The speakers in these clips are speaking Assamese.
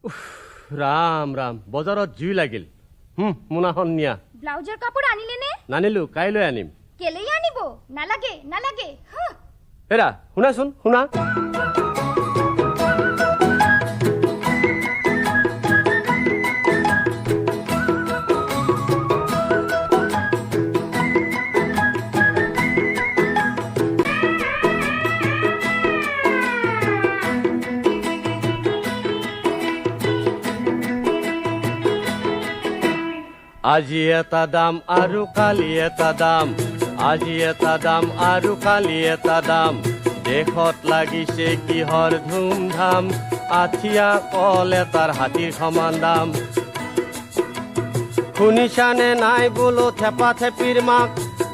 ৰাম ৰাম বজাৰত জুই লাগিল মোনাখন নিয়া ব্লাউজৰ কাপোৰ আনিলে নে নানিলো কাইলৈ আনিম কেলেই আনিব নালাগে নালাগে হেৰা শুনাচোন শুনা আজি এটা দাম আৰু কালি এটা দাম আজি এটা দাম আৰু কালি এটা দাম দেশত লাগিছে কিহৰ ধুমধাম আঠিয়া কল এটাৰ হাতীৰ সমান দাম শুনিছানে নাই বোলো থেপা থেপিৰ মাক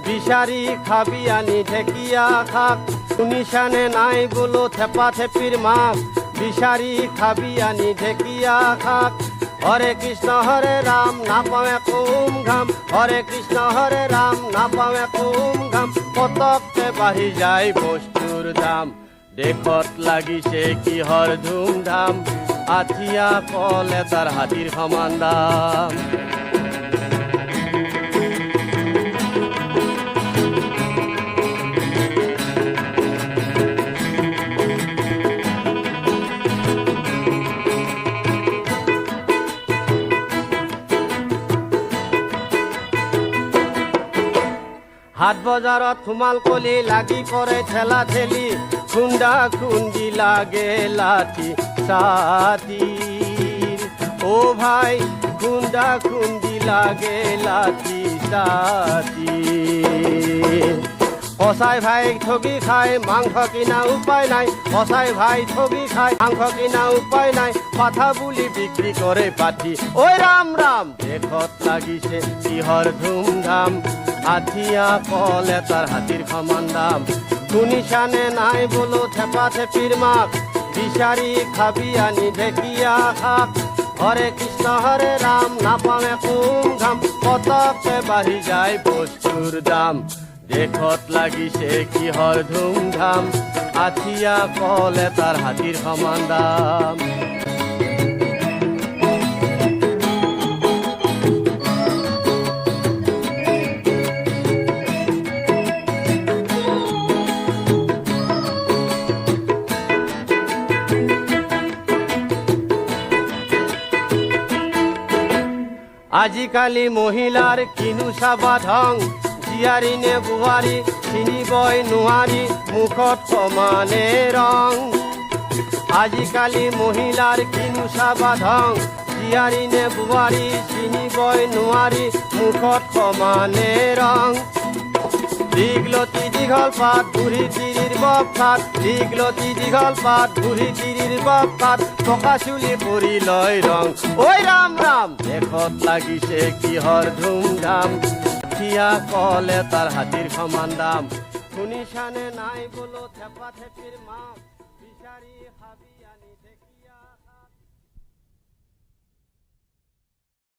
বিচাৰি খাবি আনি ঢেকীয়া শাক শুনিছানে নাই বোলো থেপা থেপিৰ মাক বিচাৰি খাবি আনি ঢেকীয়া শাক হরে কৃষ্ণ হরে রাম নাপাওয়ে কুম ঘাম হরে কৃষ্ণ হরে রাম নাপাওয়ে কুম ঘাম পতককে বাঢ়ি যায় বস্তুৰ দাম দেশত লাগিছে কিহৰ ধুমধাম আঠিয়া কল এটাৰ হাতীৰ সমান দাম হাট বজাৰত সোমাল কলি লাগি কৰে ঠেলা ঠেলি খুন্দা খুন্দি লাগে লাঠি ছাতি ও ভাই খুন্দা খুন্দি লাগে লাঠি ছাতি কসাই ভাই ঠগি খাই মাংস কিনা উপায় নাই কসাই ভাই ঠগি খাই মাংস কিনা উপায় নাই পাঠা বুলি বিক্রি কৰে পাঠি ঐ ৰাম ৰাম দেশত লাগিছে কিহৰ ধুমধাম আঠিয়া কল এটাৰ হাতীৰ সমান দাম শুনিছানে নাই বোলো থেপা থেপিৰ মাক বিচাৰি খাবি আনি ঢেকীয়া শাক হৰে কৃষ্ণ হৰে ৰাম নাপাওয়ে কুম ঘাম পতককে বাঢ়ি যায় বস্তুৰ দাম দেশত লাগিছে কিহৰ ধুমধাম আঠিয়া কল এটাৰ হাতীৰ সমান দাম আজিকালি মহিলাৰ কিনো চাবা ঢং জীয়াৰী নে বোৱাৰী চিনিবই নোৱাৰি মুখত সমানে ৰং আজিকালি মহিলাৰ কিনো চাবা ঢং জীয়াৰী নে বোৱাৰী চিনিবই নোৱাৰি মুখত সমানে ৰং দীঘলতি দীঘল পাত বুঢ়ী তিৰিৰ বফাত দীঘলতি দীঘল পাত বুঢ়ী তিৰিৰ বফাত পকা চুলি পৰি লয় ৰং ঐ ৰাম ৰাম দেশত লাগিছে কিহৰ ধুমধাম আঠিয়া কল এটাৰ হাতীৰ সমান দাম শুনিছানে নাই বোলো থেপা থেপিৰ মাক বিচাৰি খাবি